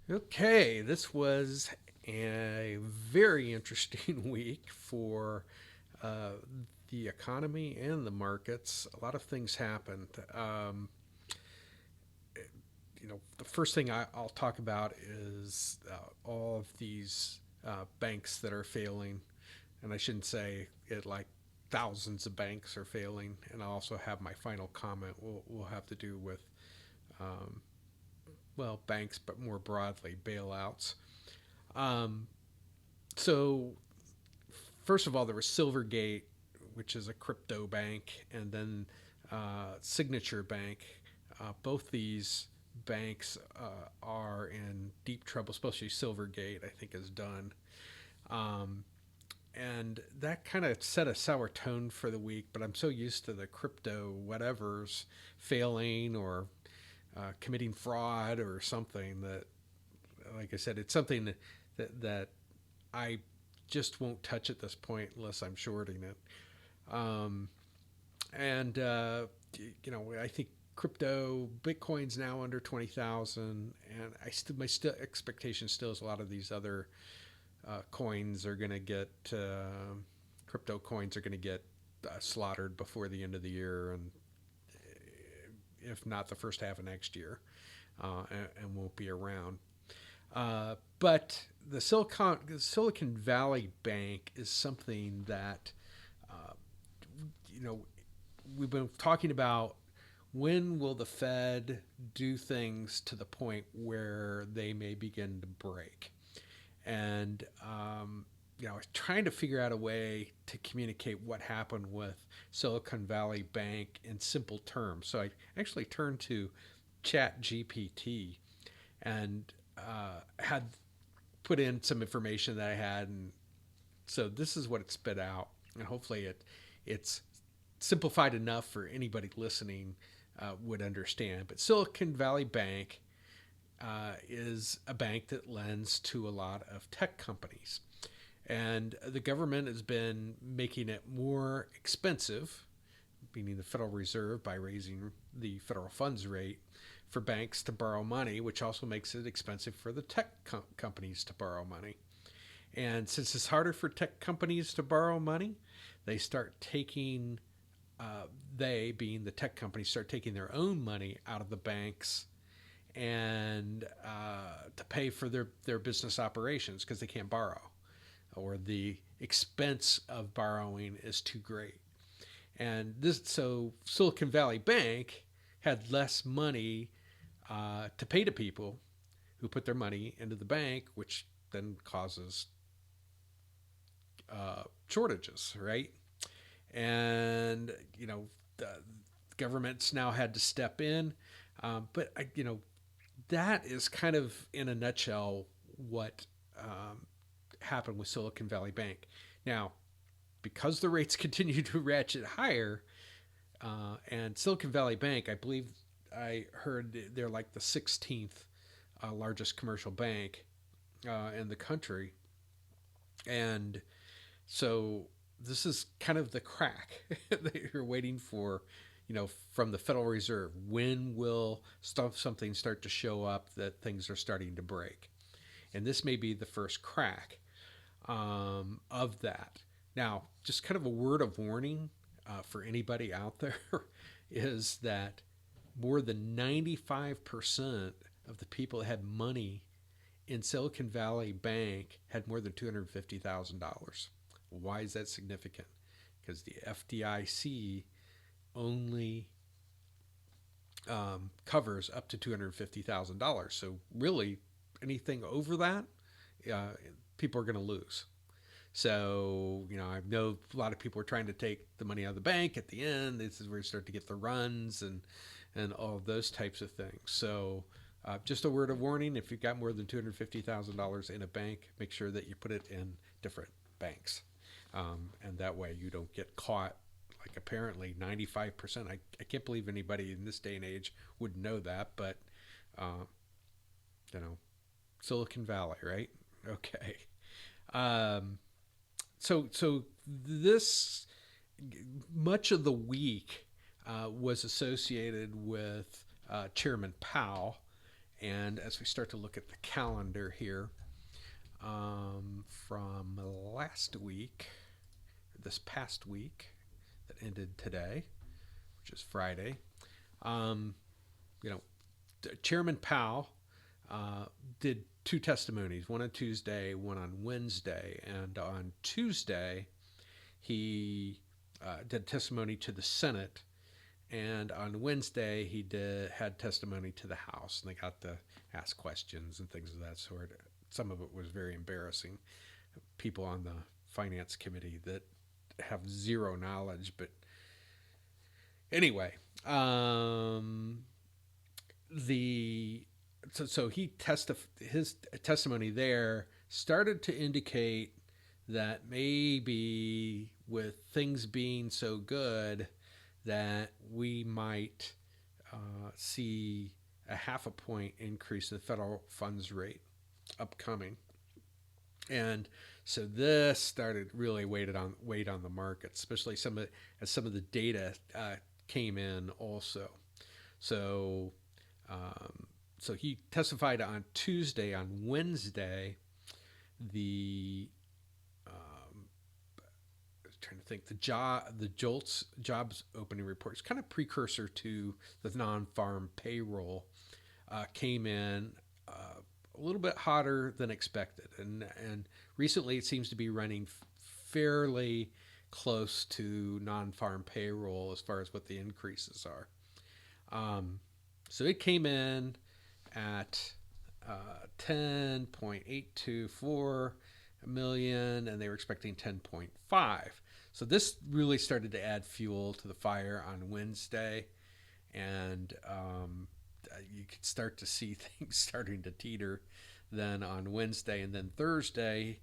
Okay, this was a very interesting week for uh, the economy and the markets. A lot of things happened. The first thing I'll talk about is all of these banks that are failing, and I shouldn't say it like thousands of banks are failing. And I'll also have my final comment. Will have to do with banks, but more broadly bailouts. Um, so first of all, there was Silvergate, which is a crypto bank, and then Signature Bank. Both these banks are in deep trouble, especially Silvergate, I think, is done. Um, and that kind of set a sour tone for the week, but I'm so used to the crypto whatevers failing or committing fraud or something that, like I said, it's something that I just won't touch at this point unless I'm shorting it. Um, and I think crypto, Bitcoin's now under 20,000, and my expectation still is a lot of these other coins are going to get crypto coins are going to get slaughtered before the end of the year, and if not the first half of next year, and won't be around. But the Silicon Valley Bank is something that uh, you know we've been talking about. When will the Fed do things to the point where they may begin to break? And trying to figure out a way to communicate what happened with Silicon Valley Bank in simple terms. So I actually turned to Chat GPT and had put in some information that I had, and so this is what it spit out, and hopefully it's simplified enough for anybody listening would understand. But Silicon Valley Bank is a bank that lends to a lot of tech companies, and the government has been making it more expensive, meaning the Federal Reserve, by raising the federal funds rate for banks to borrow money, which also makes it expensive for the tech companies to borrow money. And since it's harder for tech companies to borrow money, they start taking, they being the tech companies, start taking their own money out of the banks and to pay for their business operations because they can't borrow, or the expense of borrowing is too great. And so Silicon Valley Bank had less money to pay to people who put their money into the bank, which then causes shortages, right? And the government's now had to step in, but that is kind of in a nutshell what happened with Silicon Valley Bank. Now, because the rates continue to ratchet higher, and Silicon Valley Bank, I believe I heard they're like the 16th largest commercial bank in the country. And so this is kind of the crack that you're waiting for, from the Federal Reserve. When will something start to show up that things are starting to break? And this may be the first crack of that. Now, just kind of a word of warning for anybody out there is that more than 95% of the people that had money in Silicon Valley Bank had more than $250,000. Why is that significant? Because the FDIC only covers up to $250,000. So really, anything over that, uh, people are going to lose. So, I know a lot of people are trying to take the money out of the bank at the end. This is where you start to get the runs and all of those types of things. So, just a word of warning, if you've got more than $250,000 in a bank, make sure that you put it in different banks. And that way you don't get caught. Like apparently 95%. I can't believe anybody in this day and age would know that, but, uh, you know, Silicon Valley, right? Okay. Um, so this much of the week was associated with Chairman Powell And as we start to look at the calendar here, from last week, this past week that ended today, which is Friday, you know, Chairman Powell did two testimonies, one on Tuesday, one on Wednesday. And on Tuesday, he did testimony to the Senate. And on Wednesday, he had testimony to the House, and they got to ask questions and things of that sort. Some of it was very embarrassing. People on the Finance Committee that have zero knowledge, but anyway, so his testimony there started to indicate that maybe with things being so good that we might see a 0.5 point increase in the federal funds rate upcoming. And so this started really weighed on the market, especially as some of the data came in also. So so he testified on Tuesday. On Wednesday, the I was trying to think, the JOLTS jobs opening report is kind of precursor to the non-farm payroll, came in a little bit hotter than expected, and recently it seems to be running fairly close to non-farm payroll as far as what the increases are. So it came in at 10.824 million, and they were expecting 10.5. So this really started to add fuel to the fire on Wednesday, and you could start to see things starting to teeter then on Wednesday. And then Thursday,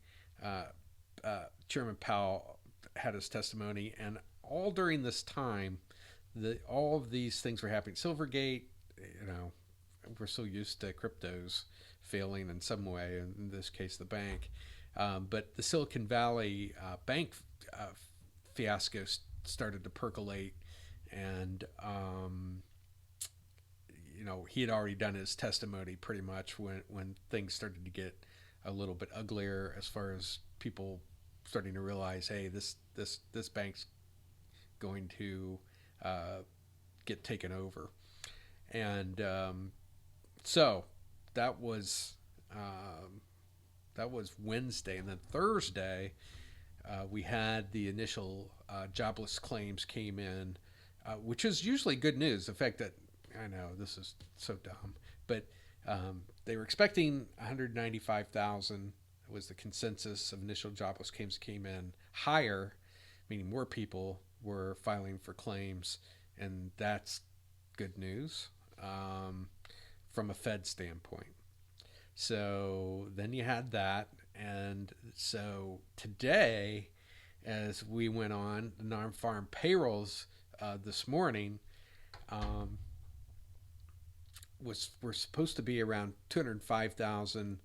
Chairman Powell had his testimony, and all during this time, all of these things were happening. Silvergate, we're so used to cryptos failing in some way, in this case the bank, but the Silicon Valley bank fiasco started to percolate, and he had already done his testimony pretty much when things started to get a little bit uglier, as far as people starting to realize, hey, this bank's going to get taken over. And so that was Wednesday. And then Thursday, we had the initial jobless claims came in, which is usually good news. The fact that, I know this is so dumb, but they were expecting 195,000 was the consensus of initial jobless claims, came in higher, meaning more people were filing for claims, and that's good news from a Fed standpoint. So then you had that, and so today, as we went on, the non-farm payrolls this morning were supposed to be around 205,000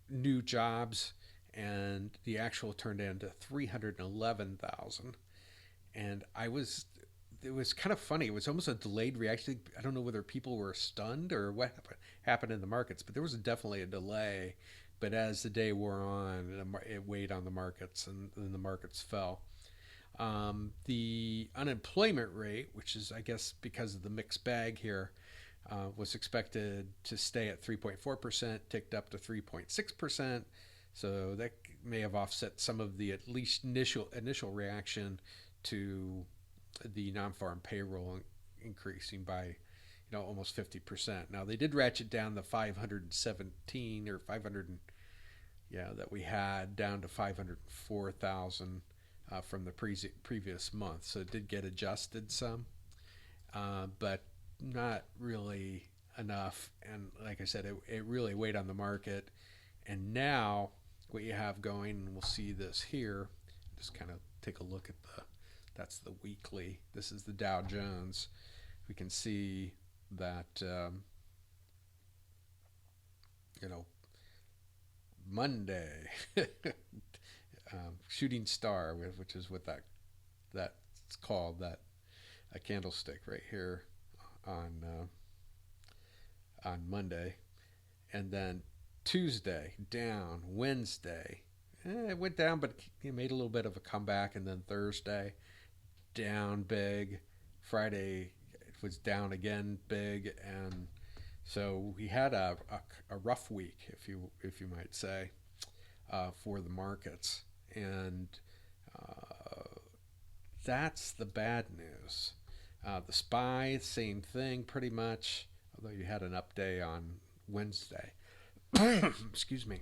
new jobs, and the actual turned into 311,000. And it was kind of funny. It was almost a delayed reaction. I don't know whether people were stunned or what happened in the markets, but there was definitely a delay. But as the day wore on, it weighed on the markets, and the markets fell. The unemployment rate, which is, I guess, because of the mixed bag here, was expected to stay at 3.4%, ticked up to 3.6%. So that may have offset some of the at least initial reaction to the non-farm payroll increasing by almost 50%. Now they did ratchet down the 517 or 500 that we had down to 504,000 from the previous month. So it did get adjusted some, but not really enough. And like I said, it really weighed on the market. And now what you have going, and we'll see this here, just kind of take a look at that's the weekly. This is the Dow Jones. We can see that, Monday, shooting star, which is what that's called, that a candlestick right here on Monday, and then Tuesday down, Wednesday it went down, but it made a little bit of a comeback, and then Thursday down big, Friday it was down again big, and so we had a rough week, if you might say, for the markets, and that's the bad news. The SPY, same thing pretty much, although you had an up day on Wednesday. Excuse me.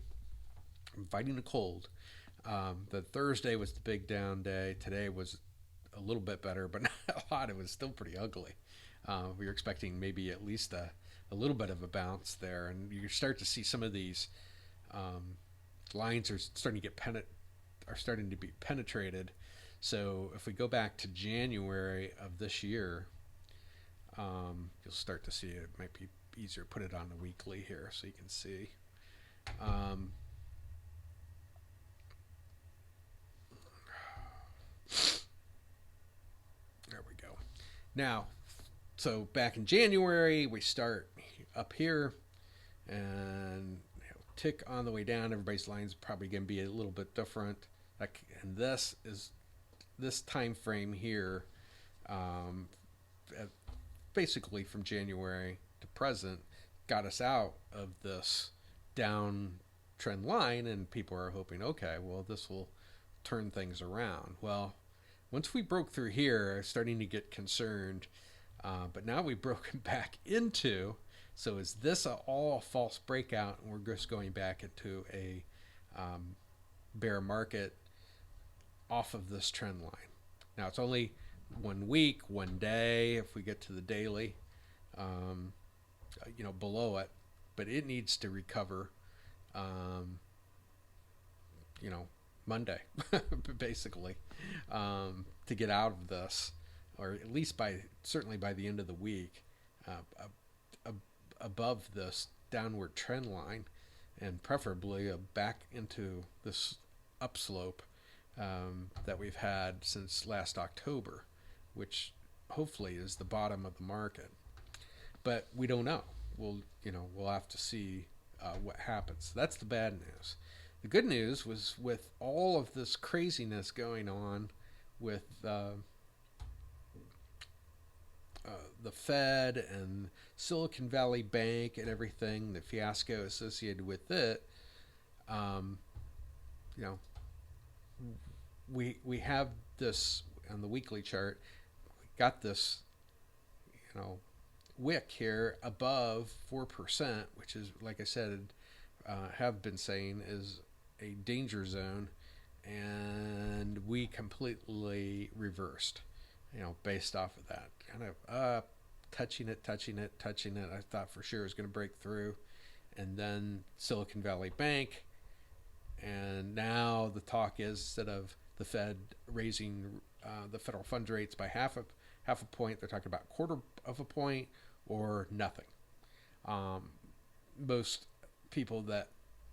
I'm fighting a cold. The Thursday was the big down day. Today was a little bit better, but not a lot. It was still pretty ugly. We were expecting maybe at least a little bit of a bounce there, and you start to see some of these lines are starting to be penetrated. So if we go back to January of this year, you'll start to see it. It might be easier to put it on the weekly here so you can see. There we go. Now, so back in January, we start up here and tick on the way down. Everybody's line's probably going to be a little bit different. And this time frame here, basically from January to present, got us out of this down trend line, and people are hoping, okay, well, this will turn things around. Well, once we broke through here, starting to get concerned, but now we've broken back into, so is this all a false breakout, and we're just going back into a bear market off of this trend line? Now, it's only 1 week, 1 day, if we get to the daily, below it, but it needs to recover, Monday, basically, to get out of this, or at least certainly by the end of the week, above this downward trend line, and preferably back into this upslope that we've had since last October, which hopefully is the bottom of the market. But we don't know. We'll have to see what happens. That's the bad news. The good news was, with all of this craziness going on with the Fed and Silicon Valley Bank and everything, the fiasco associated with it, we have this on the weekly chart. We got this, wick here above 4%, which is, like I said, have been saying, is a danger zone, and we completely reversed, based off of that. Kind of touching it. I thought for sure it was going to break through, and then Silicon Valley Bank, and now the talk is, instead of the Fed raising the federal fund rates by half a point, they're talking about 1/4 of a point or nothing. Most people that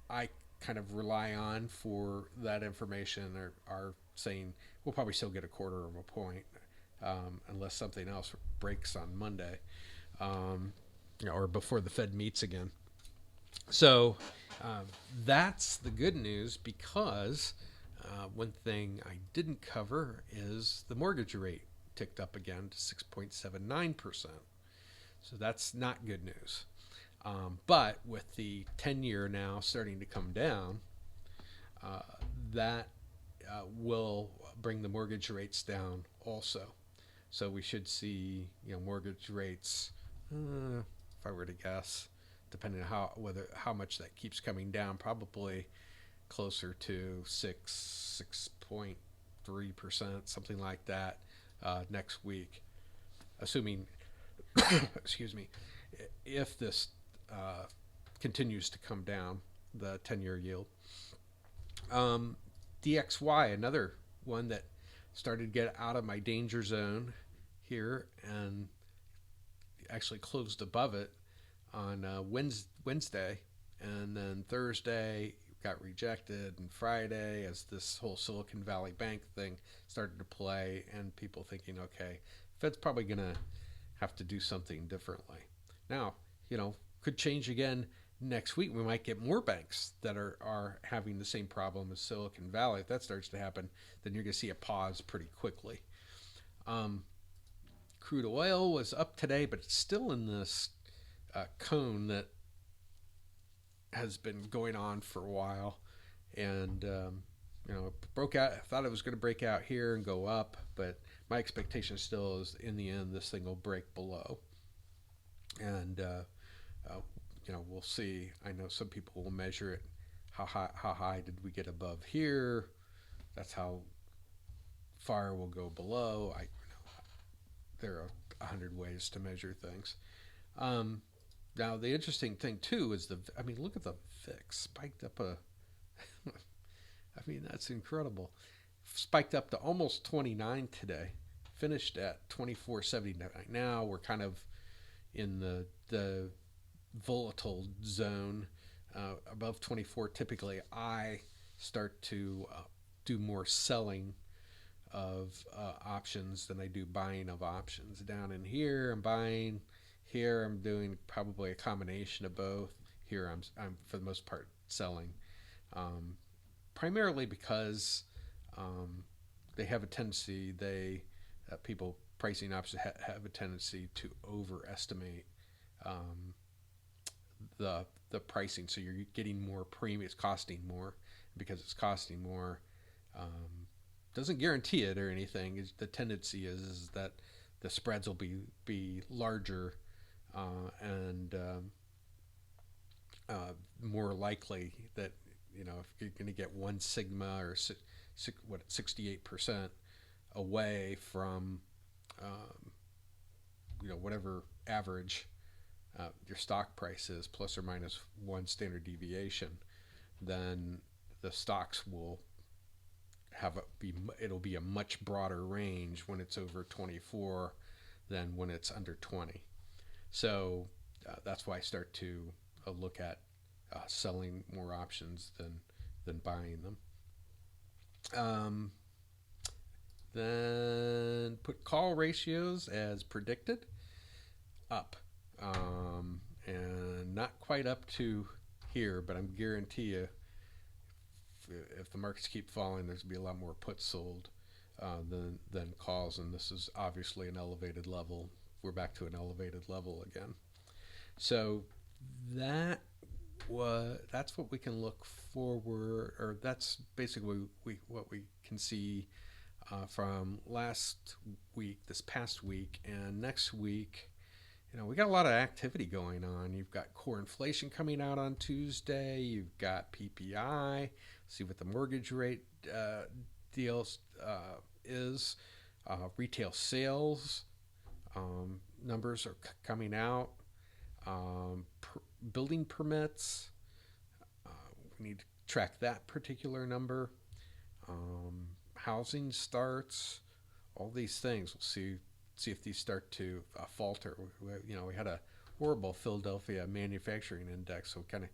I kind of rely on for that information are saying we'll probably still get 1/4 of a point, unless something else breaks on Monday, or before the Fed meets again. So that's the good news, because one thing I didn't cover is the mortgage rate ticked up again to 6.79%. So that's not good news. But with the 10-year now starting to come down, that will bring the mortgage rates down also. So we should see, mortgage rates, if I were to guess, depending on how much that keeps coming down, probably closer to 6.3%, something like that, next week, assuming, excuse me, if this continues to come down, the 10-year yield. DXY, another one that started to get out of my danger zone here, and actually closed above it on Wednesday, and then Thursday got rejected, and Friday, as this whole Silicon Valley Bank thing started to play, and people thinking, okay, Fed's probably going to have to do something differently. Now, could change again next week. We might get more banks that are having the same problem as Silicon Valley. If that starts to happen, then you're going to see a pause pretty quickly. Crude oil was up today, but it's still in this cone that has been going on for a while. And, broke out. I thought it was going to break out here and go up, but my expectation still is in the end this thing will break below. And, we'll see. I know some people will measure it. How high did we get above here? That's how far we'll go below. There are 100 ways to measure things. Now, the interesting thing, too, is look at the VIX. Spiked up that's incredible. Spiked up to almost 29 today. Finished at 24.79. Now we're kind of in the volatile zone. Above 24, typically I start to do more selling of options than I do buying of options. Down in here, I'm buying. Here, I'm doing probably a combination of both. Here, I'm for the most part selling, primarily because they have a tendency. People pricing options have a tendency to overestimate the pricing. So you're getting more premium. It's costing more. Because it's costing more, doesn't guarantee it or anything. The tendency is that the spreads will be larger and more likely that if you're going to get 1 sigma or 68% away from whatever average your stock price is, plus or minus 1 standard deviation, then the stocks will it'll be a much broader range when it's over 24 than when it's under 20. So that's why I start to look at selling more options than buying them. Then put call ratios as predicted up, and not quite up to here, but I'm guarantee you if the markets keep falling, there's going to be a lot more puts sold than calls, and this is obviously an elevated level. We're back to an elevated level again. So that's what we can look forward, or that's basically what we can see from last week, this past week, and next week. We got a lot of activity going on. You've got core inflation coming out on Tuesday. You've got PPI. See what the mortgage rate deals is. Retail sales numbers are coming out. Building permits. We need to track that particular number. Housing starts. All these things. We'll see if these start to falter. We had a horrible Philadelphia manufacturing index, so kind of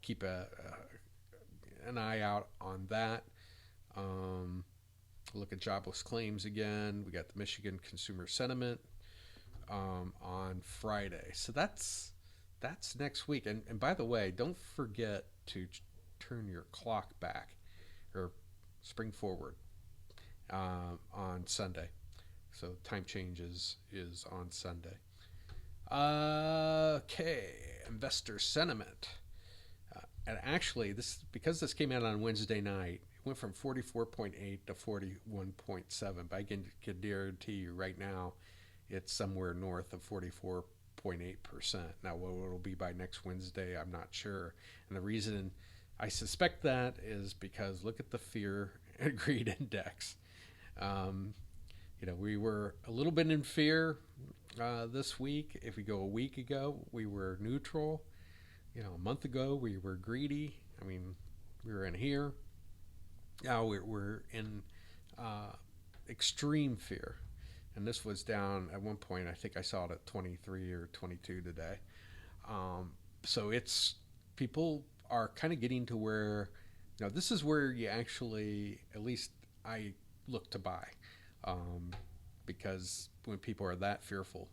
keep an eye out on that. Look at jobless claims again. We got the Michigan consumer sentiment on Friday. So that's next week. And by the way, don't forget to turn your clock back or spring forward on Sunday. So time change is on Sunday. Okay, investor sentiment. And actually, because this came out on Wednesday night, it went from 44.8 to 41.7. But I can guarantee you right now, it's somewhere north of 44.8%. Now, what it'll be by next Wednesday, I'm not sure. And the reason I suspect that is because look at the fear and greed index. We were a little bit in fear this week. If we go a week ago, we were neutral. A month ago, we were greedy. We were in here. Now we're in extreme fear. And this was down at one point, I think I saw it at 23 or 22 today. So people are kind of getting to where, this is where you actually, at least I look to buy. because when people are that fearful,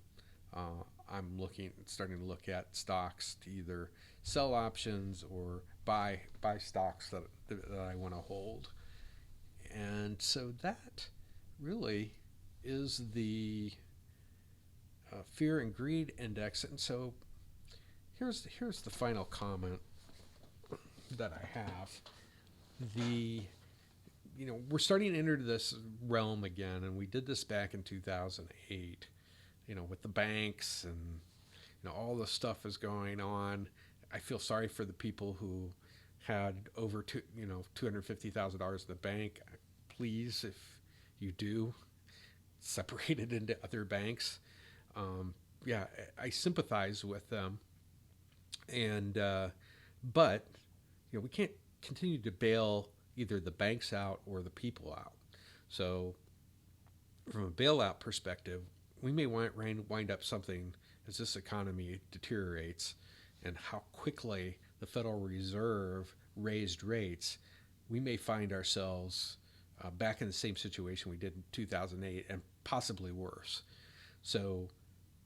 starting to look at stocks to either sell options or buy stocks that I want to hold. And so that really is the fear and greed index. And so here's the final comment that I have. We're starting to enter this realm again, and we did this back in 2008. With the banks and all the stuff is going on. I feel sorry for the people who had over $250,000 in the bank. Please, if you do, separate it into other banks. I sympathize with them, and but we can't continue to bail either the banks out or the people out. So, from a bailout perspective, we may wind up something as this economy deteriorates, and how quickly the Federal Reserve raised rates. We may find ourselves back in the same situation we did in 2008, and possibly worse. So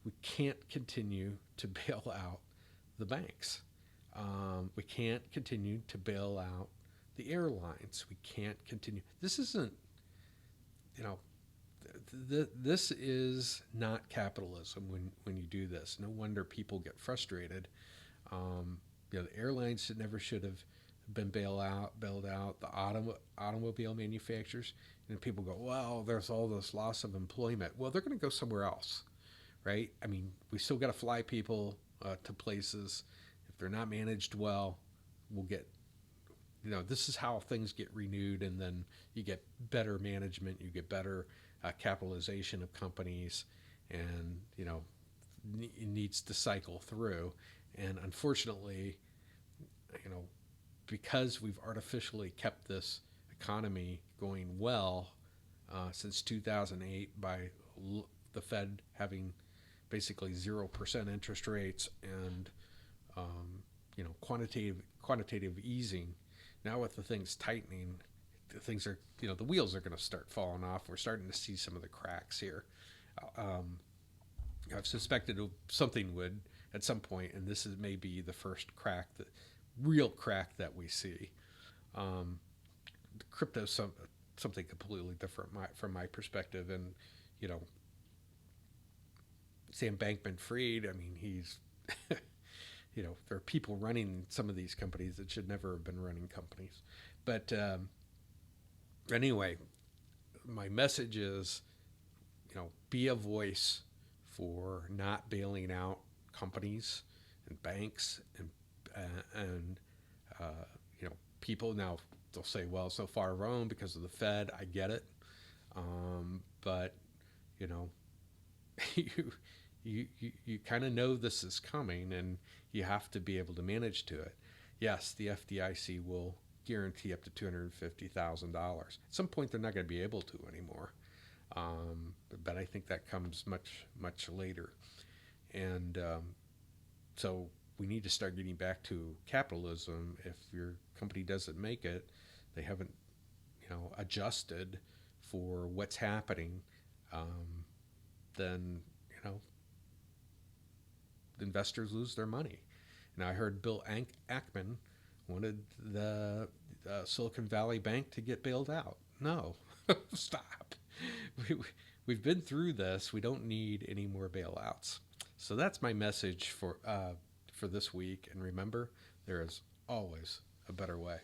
we can't continue to bail out the banks. We can't continue to bail out the airlines. We can't continue. This isn't, this is not capitalism when you do this. No wonder people get frustrated. The airlines should have been bailed out. The automobile manufacturers, and people go, well, there's all this loss of employment. Well, they're going to go somewhere else, right? I mean, we still got to fly people to places. If they're not managed well, we'll get, this is how things get renewed, and then you get better management, you get better capitalization of companies, and it needs to cycle through. And unfortunately, because we've artificially kept this economy going well since 2008 by the Fed having basically 0% interest rates and quantitative easing. Now with the things tightening, things are the wheels are going to start falling off. We're starting to see some of the cracks here. I've suspected something would at some point, and this is maybe the first crack, the real crack that we see. Crypto's something completely different from my perspective, and Sam Bankman-Fried. I mean, he's there are people running some of these companies that should never have been running companies. But anyway, my message is, be a voice for not bailing out companies and banks and people. Now they'll say, well, so far wrong because of the Fed. I get it, but you kind of know this is coming, and you have to be able to manage to it. Yes, the FDIC will guarantee up to $250,000. At some point, they're not going to be able to anymore. But I think that comes much later. And so we need to start getting back to capitalism. If your company doesn't make it, they haven't adjusted for what's happening, then investors lose their money. And I heard Bill Ackman wanted the Silicon Valley Bank to get bailed out. No, stop. We've been through this. We don't need any more bailouts. So that's my message for this week. And remember, there is always a better way.